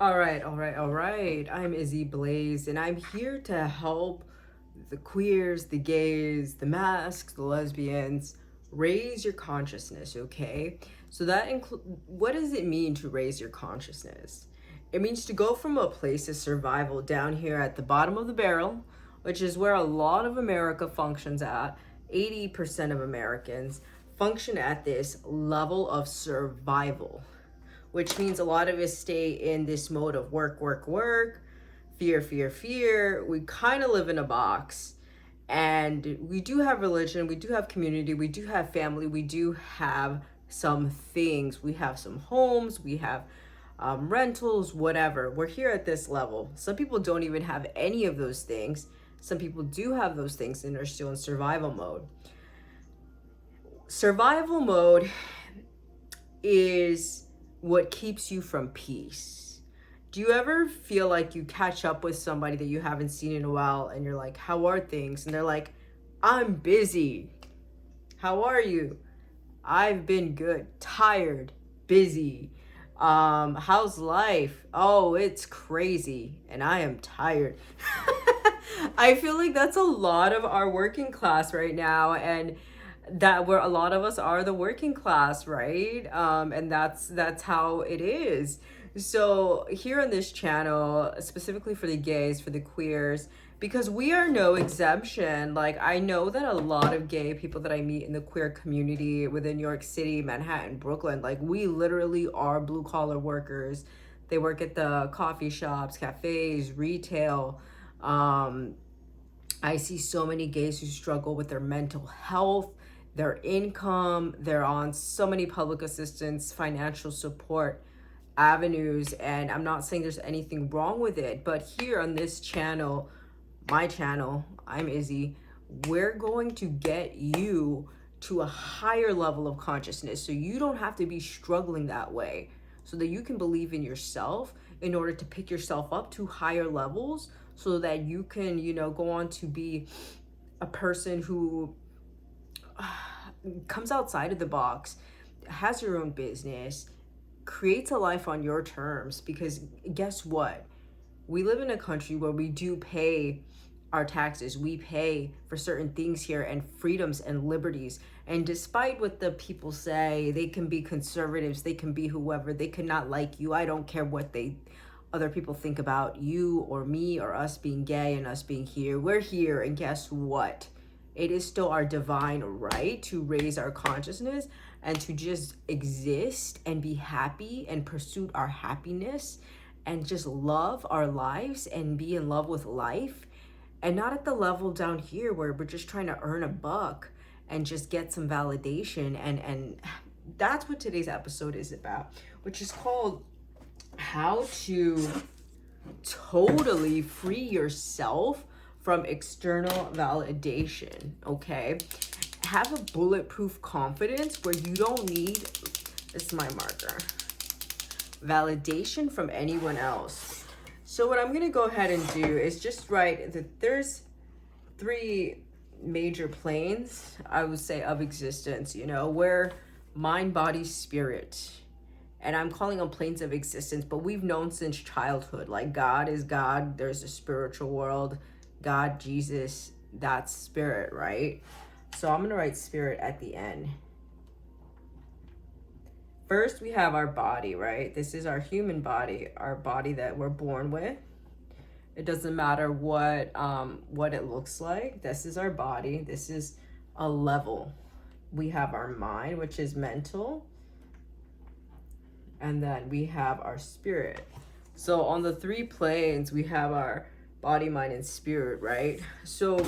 All right. I'm Izzy Blaze, and I'm here to help the queers, the gays, the masks, the lesbians raise your consciousness, okay? So what does it mean to raise your consciousness? It means to go from a place of survival down here at the bottom of the barrel, which is where a lot of America functions at. 80% of Americans function at this level of survival, which means a lot of us stay in this mode of work, work, work, fear, fear, fear. We kind of live in a box. And we do have religion, we do have community, we do have family, we do have some things. We have some homes, we have rentals, whatever. We're here at this level. Some people don't even have any of those things. Some people do have those things and are still in survival mode. Survival mode is what keeps you from peace. Do you ever feel like you catch up with somebody that you haven't seen in a while and you're like, how are things? And they're like, I'm busy. How are you? I've been good, tired, busy. How's life? Oh, it's crazy and I am tired. I feel like that's a lot of our working class right now, and that where a lot of us are the working class, right? And that's how it is. So here on this channel, specifically for the gays, for the queers, because we are no exemption. Like, I know that a lot of gay people that I meet in the queer community within New York City, Manhattan, Brooklyn, like, we literally are blue collar workers. They work at the coffee shops, cafes, retail. um I see so many gays who struggle with their mental health, their income. They're on so many public assistance, financial support avenues. And I'm not saying there's anything wrong with it, but here on this channel, my channel, I'm Izzy, we're going to get you to a higher level of consciousness so you don't have to be struggling that way, so that you can believe in yourself in order to pick yourself up to higher levels, so that you can, go on to be a person who comes outside of the box, has your own business, creates a life on your terms. Because guess what? We live in a country where we do pay our taxes. We pay for certain things here and freedoms and liberties. And despite what the people say, they can be conservatives, they can be whoever, they cannot like you. I don't care what other people think about you or me or us being gay and us being here. We're here, and guess what? It is still our divine right to raise our consciousness and to just exist and be happy and pursue our happiness and just love our lives and be in love with life, and not at the level down here where we're just trying to earn a buck and just get some validation. And that's what today's episode is about, which is called how to totally free yourself from external validation. Okay, have a bulletproof confidence where you don't need, this is my marker, validation from anyone else. So what I'm gonna go ahead and do is just write that there's three major planes, I would say, of existence, where mind, body, spirit. And I'm calling them planes of existence, but we've known since childhood, like God is God, there's a spiritual world, God, Jesus, that's spirit, right? So I'm gonna write spirit at the end. First, we have our body, right? This is our human body, our body that we're born with. It doesn't matter what it looks like. This is our body. This is a level. We have our mind, which is mental. And then we have our spirit. So on the three planes, we have our body, mind, and spirit, right? So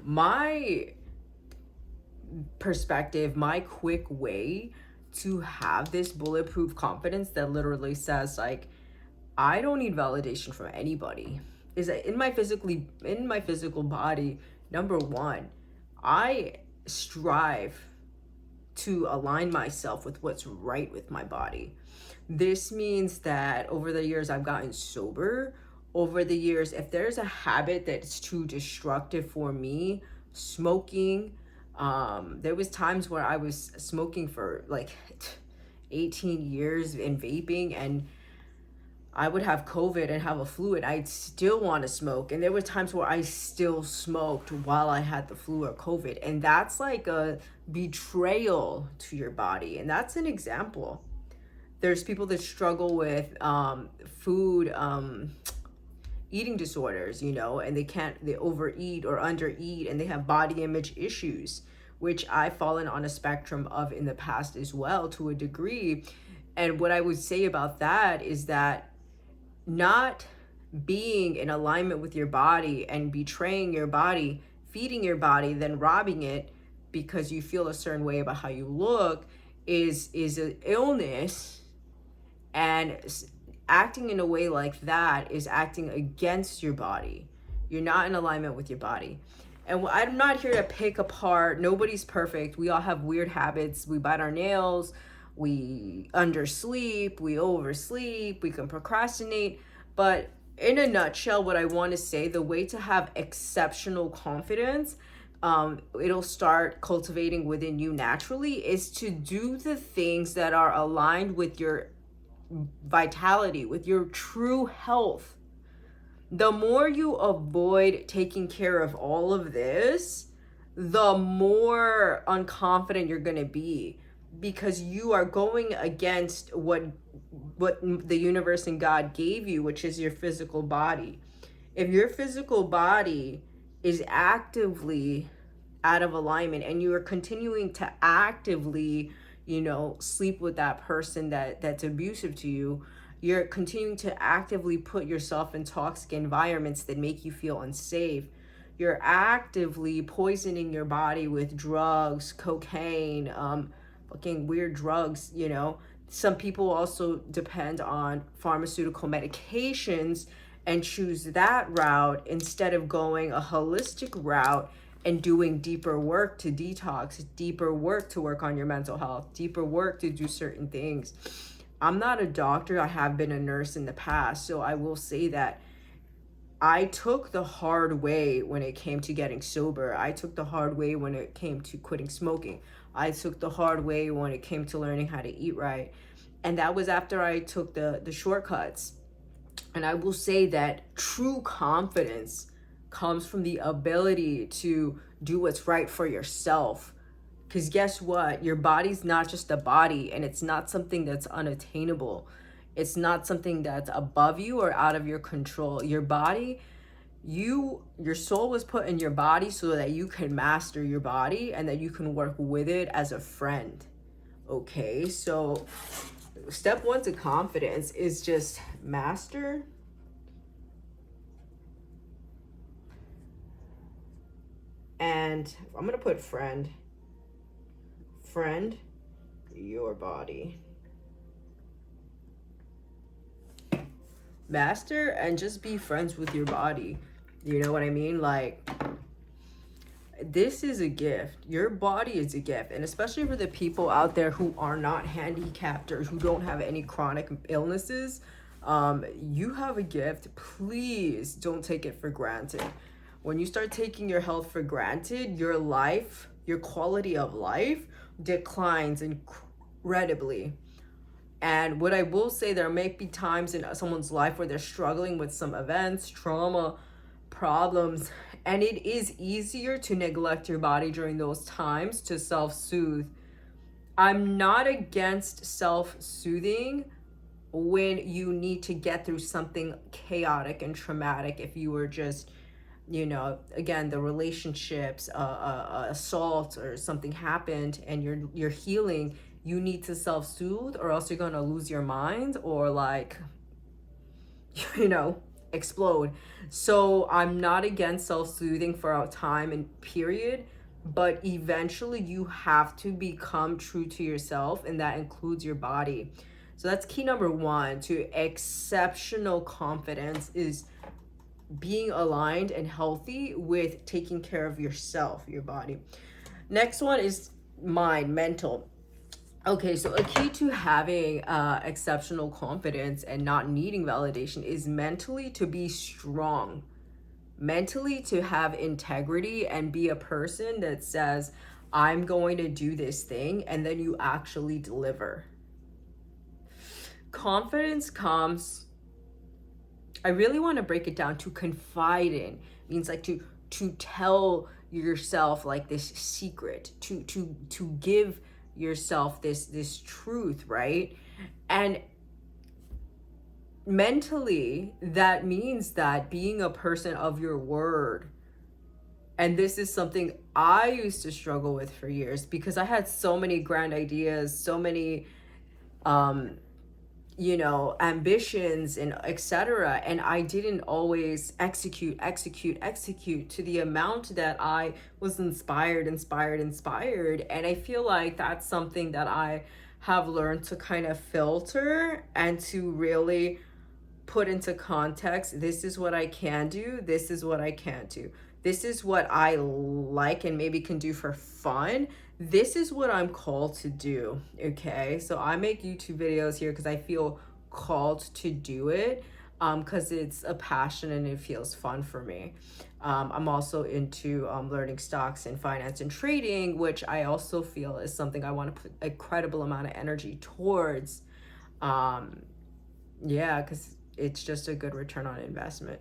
my perspective, my quick way to have this bulletproof confidence that literally says, like, I don't need validation from anybody, is that in my physical body, number one, I strive to align myself with what's right with my body. This means that over the years I've gotten sober. Over the years, if there's a habit that's too destructive for me, smoking, there was times where I was smoking for like 18 years in vaping, and I would have COVID and have a flu and I'd still want to smoke. And there were times where I still smoked while I had the flu or COVID. And that's like a betrayal to your body. And that's an example. There's people that struggle with food, eating disorders, you know, and they overeat or undereat, and they have body image issues, which I've fallen on a spectrum of in the past as well to a degree. And what I would say about that is that not being in alignment with your body and betraying your body, feeding your body, then robbing it because you feel a certain way about how you look is an illness. And acting in a way like that is acting against your body. You're not in alignment with your body. And I'm not here to pick apart. Nobody's perfect. We all have weird habits. We bite our nails. We undersleep. We oversleep. We can procrastinate. But in a nutshell, what I want to say, the way to have exceptional confidence, it'll start cultivating within you naturally, is to do the things that are aligned with your vitality, with your true health. The more you avoid taking care of all of this, the more unconfident you're going to be, because you are going against what the universe and God gave you, which is your physical body. If your physical body is actively out of alignment and you are continuing to actively, you know, sleep with that person that's abusive to you, you're continuing to actively put yourself in toxic environments that make you feel unsafe. You're actively poisoning your body with drugs, cocaine, fucking weird drugs, you know. Some people also depend on pharmaceutical medications and choose that route instead of going a holistic route and doing deeper work to detox, deeper work to work on your mental health, deeper work to do certain things. I'm not a doctor. I have been a nurse in the past. So I will say that I took the hard way when it came to getting sober. I took the hard way when it came to quitting smoking. I took the hard way when it came to learning how to eat right. And that was after I took the shortcuts. And I will say that true confidence comes from the ability to do what's right for yourself. Because guess what? Your body's not just a body, and it's not something that's unattainable. It's not something that's above you or out of your control. Your body, your soul was put in your body so that you can master your body and that you can work with it as a friend. Okay, so step one to confidence is just master. And I'm going to put friend your body. Master and just be friends with your body. You know what I mean? Like, this is a gift. Your body is a gift. And especially for the people out there who are not handicapped or who don't have any chronic illnesses, you have a gift. Please don't take it for granted. When you start taking your health for granted, your life, your quality of life declines incredibly. And what I will say, there may be times in someone's life where they're struggling with some events, trauma, problems, and it is easier to neglect your body during those times to self-soothe. I'm not against self-soothing when you need to get through something chaotic and traumatic. If you were just, you know, again, the relationships, assault or something happened and you're healing, you need to self-soothe, or else you're gonna lose your mind or, like, you know, explode. So I'm not against self-soothing for a time and period, but eventually you have to become true to yourself, and that includes your body. So that's key number one to exceptional confidence, is being aligned and healthy with taking care of yourself, your body. Next one is mental. Okay, so a key to having exceptional confidence and not needing validation is mentally to be strong, mentally to have integrity and be a person that says, I'm going to do this thing, and then you actually deliver. confidence comes, I really want to break it down to confide in, means like to tell yourself like this secret, to give yourself this truth, right? And mentally, that means that being a person of your word. And this is something I used to struggle with for years, because I had so many grand ideas, so many ambitions and etc. And I didn't always execute to the amount that I was inspired. And I feel like that's something that I have learned to kind of filter and to really put into context. This is what I can do. This is what I can't do. This is what I like and maybe can do for fun. This is what I'm called to do. Okay. So I make YouTube videos here because I feel called to do it, because it's a passion and it feels fun for me. I'm also into learning stocks and finance and trading, which I also feel is something I want to put a credible amount of energy towards. Because it's just a good return on investment.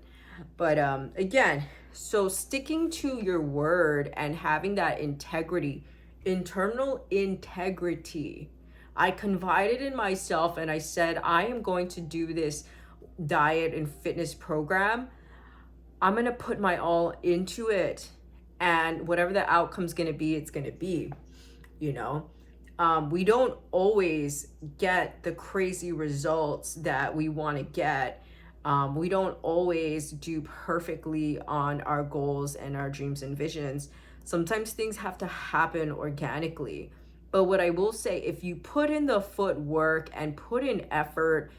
But again, so sticking to your word and having that integrity, internal integrity. I confided in myself and I said, I am going to do this diet and fitness program. I'm going to put my all into it. And whatever the outcome's going to be, it's going to be, we don't always get the crazy results that we want to get. We don't always do perfectly on our goals and our dreams and visions. Sometimes things have to happen organically. But what I will say, if you put in the footwork and put in effort,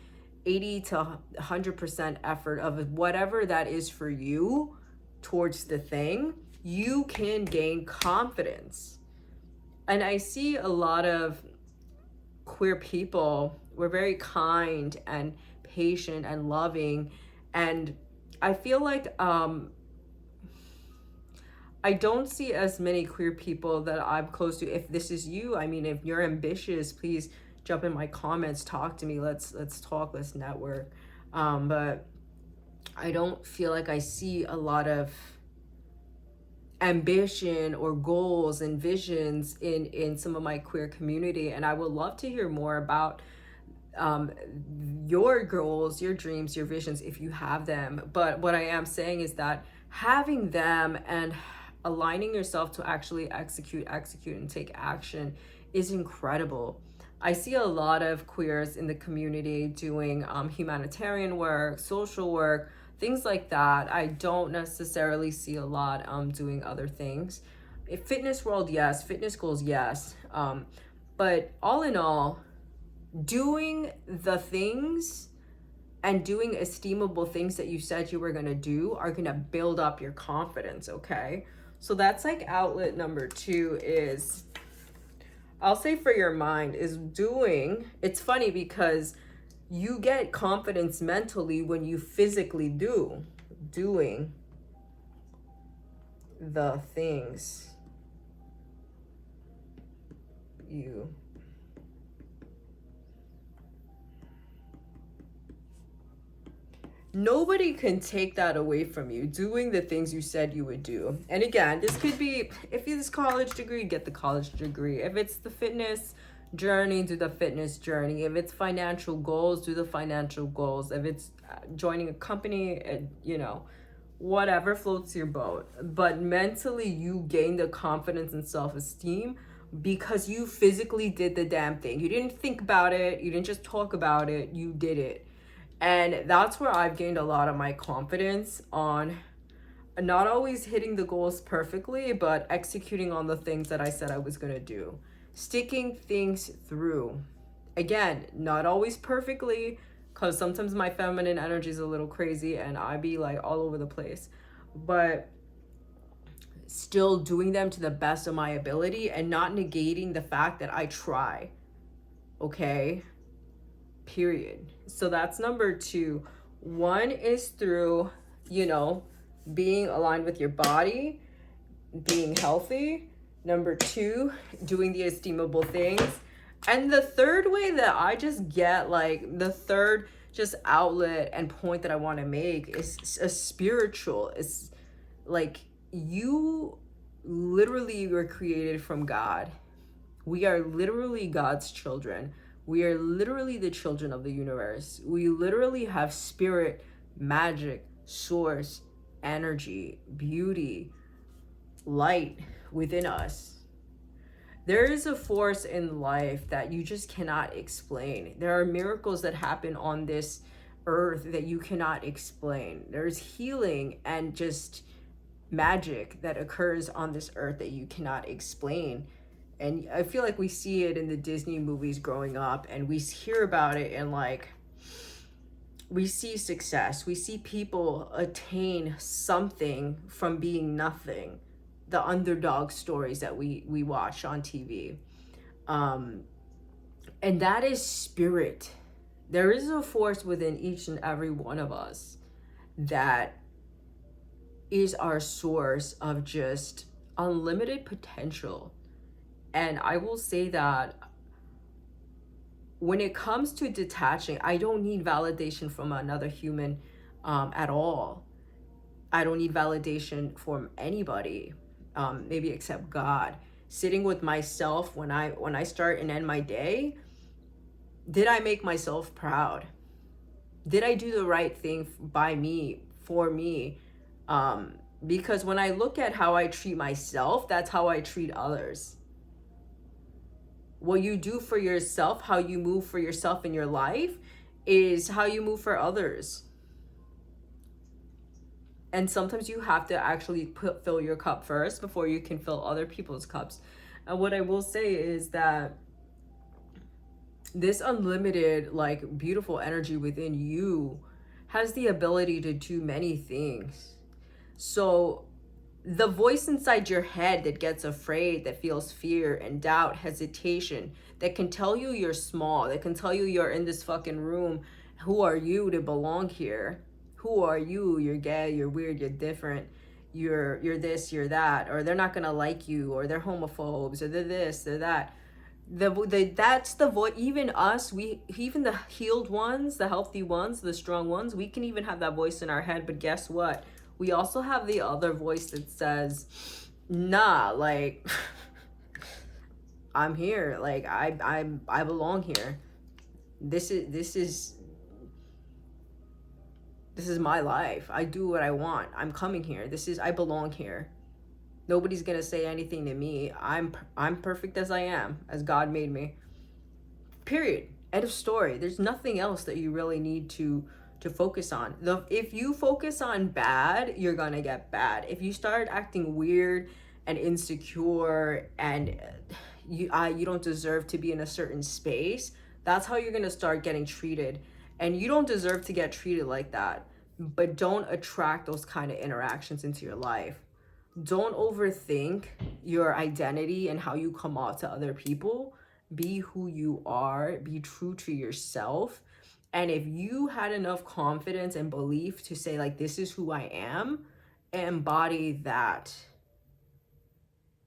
80 to 100% effort of whatever that is for you towards the thing, you can gain confidence. And I see a lot of queer people, we're very kind and patient and loving. And I feel like I don't see as many queer people that I'm close to. If this is you, I mean, if you're ambitious, please jump in my comments, talk to me. Let's talk, let's network. But I don't feel like I see a lot of ambition or goals and visions in some of my queer community. And I would love to hear more about your goals, your dreams, your visions, if you have them. But what I am saying is that having them and aligning yourself to actually execute and take action is incredible. I see a lot of queers in the community doing humanitarian work, social work, things like that. I don't necessarily see a lot doing other things. Fitness world, yes. Fitness goals, yes. But all in all, doing the things and doing esteemable things that you said you were going to do are going to build up your confidence, okay? So that's like outlet number 2 is, I'll say for your mind, is doing. It's funny because you get confidence mentally when you physically doing the things you nobody can take that away from you, doing the things you said you would do. And again, this could be, if it's college degree, get the college degree. If it's the fitness journey, do the fitness journey. If it's financial goals, do the financial goals. If it's joining a company, whatever floats your boat. But mentally, you gain the confidence and self-esteem because you physically did the damn thing. You didn't think about it. You didn't just talk about it. You did it. And that's where I've gained a lot of my confidence on not always hitting the goals perfectly, but executing on the things that I said I was going to do. Sticking things through. Again, not always perfectly, because sometimes my feminine energy is a little crazy and I be like all over the place. But still doing them to the best of my ability and not negating the fact that I try. Okay? Period. So that's number 2. 1 is through, being aligned with your body, being healthy. Number 2, doing the esteemable things. And the third way that I just get, like, the third just outlet and point that I want to make is a spiritual. It's like, you literally were created from God. We are literally God's children. We are literally the children of the universe. We literally have spirit, magic, source, energy, beauty, light within us. There is a force in life that you just cannot explain. There are miracles that happen on this earth that you cannot explain. There's healing and just magic that occurs on this earth that you cannot explain. And I feel like we see it in the Disney movies growing up, and we hear about it, and like, we see success. We see people attain something from being nothing. The underdog stories that we watch on TV. And that is spirit. There is a force within each and every one of us that is our source of just unlimited potential. And I will say that when it comes to detaching, I don't need validation from another human at all. I don't need validation from anybody, maybe except God. Sitting with myself when I start and end my day, did I make myself proud? Did I do the right thing by me, for me? Because when I look at how I treat myself, that's how I treat others. What you do for yourself, how you move for yourself in your life, is how you move for others. And sometimes you have to actually fill your cup first before you can fill other people's cups. And what I will say is that this unlimited, like, beautiful energy within you has the ability to do many things. So the voice inside your head that gets afraid, that feels fear and doubt, hesitation, that can tell you you're small, that can tell you you're in this fucking room, who are you to belong here? Who are you? You're gay, you're weird, you're different, you're this, you're that, or they're not gonna like you, or they're homophobes, or they're this, they're that. That's the voice. Even us, even the healed ones, the healthy ones, the strong ones, we can even have that voice in our head. But guess what? We also have the other voice that says, nah, like, I'm here, like, I belong here. This is my life. I do what I want. I'm coming here. I belong here. Nobody's gonna say anything to me. I'm perfect as I am, as God made me. Period. End of story. There's nothing else that you really need to focus on. If you focus on bad, you're gonna get bad. If you start acting weird and insecure and you don't deserve to be in a certain space, that's how you're gonna start getting treated. And you don't deserve to get treated like that. But don't attract those kind of interactions into your life. Don't overthink your identity and how you come off to other people. Be who you are, be true to yourself. And if you had enough confidence and belief to say, like, this is who I am, embody that.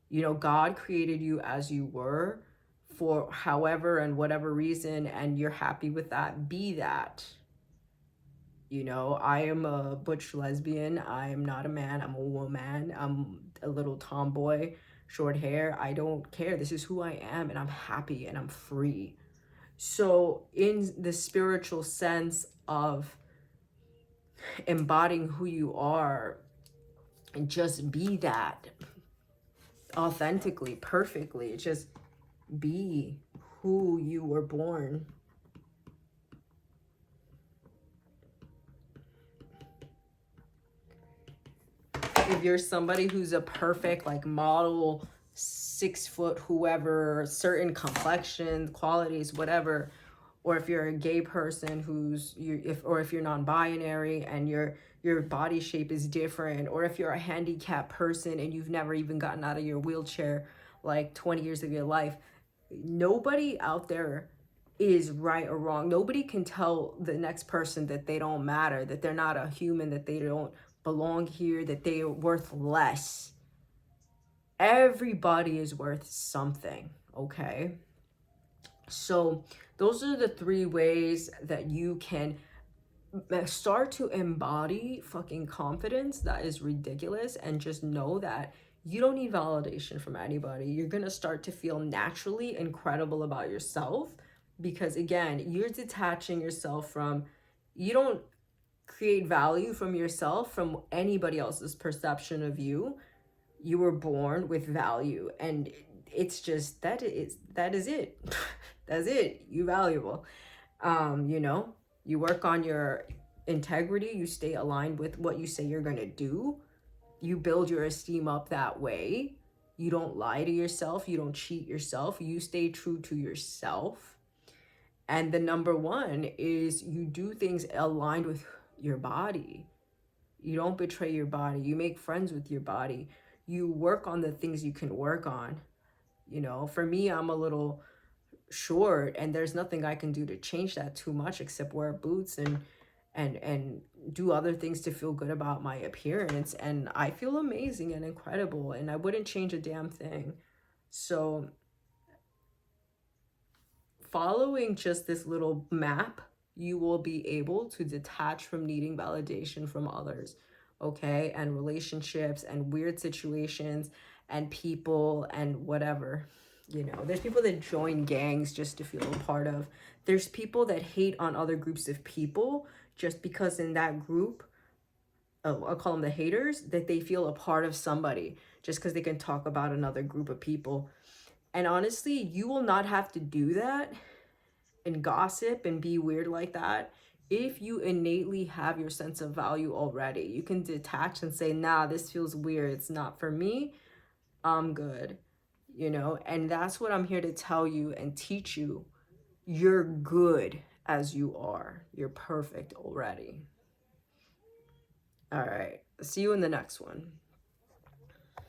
You know, God created you as you were for however and whatever reason, and you're happy with that. Be that. You know, I am a butch lesbian. I am not a man. I'm a woman. I'm a little tomboy, short hair. I don't care. This is who I am, and I'm happy and I'm free. So in the spiritual sense of embodying who you are, and just be that authentically, perfectly. Just be who you were born. If you're somebody who's a perfect, like, model, 6 foot, whoever, certain complexion, qualities, whatever, or if you're a gay person if you're non-binary and your body shape is different, or if you're a handicapped person and you've never even gotten out of your wheelchair like 20 years of your life, nobody out there is right or wrong. Nobody can tell the next person that they don't matter, that they're not a human, that they don't belong here, that they are worth less. Everybody is worth something, okay? So those are the three ways that you can start to embody fucking confidence that is ridiculous, and just know that you don't need validation from anybody. You're gonna start to feel naturally incredible about yourself, because again, you're detaching yourself from, you don't create value from yourself from anybody else's perception of you. You were born with value, and it's just that is it. That's it. You valuable. You know, you work on your integrity, you stay aligned with what you say you're going to do, you build your esteem up that way. You don't lie to yourself, you don't cheat yourself, you stay true to yourself. And the number one is you do things aligned with your body. You don't betray your body, you make friends with your body, you work on the things you can work on. You know, for me, I'm a little short, and there's nothing I can do to change that too much except wear boots and do other things to feel good about my appearance, and I feel amazing and incredible, and I wouldn't change a damn thing. So following just this little map, you will be able to detach from needing validation from others, okay? And relationships and weird situations and people and whatever. You know, there's people that join gangs just to feel a part of. There's people that hate on other groups of people just because in that group, I'll call them the haters, that they feel a part of somebody just because they can talk about another group of people. And honestly, you will not have to do that and gossip and be weird like that if you innately have your sense of value already. You can detach and say, nah, this feels weird, it's not for me, I'm good. You know, and that's what I'm here to tell you and teach you. You're good as you are, you're perfect already. All right, see you in the next one.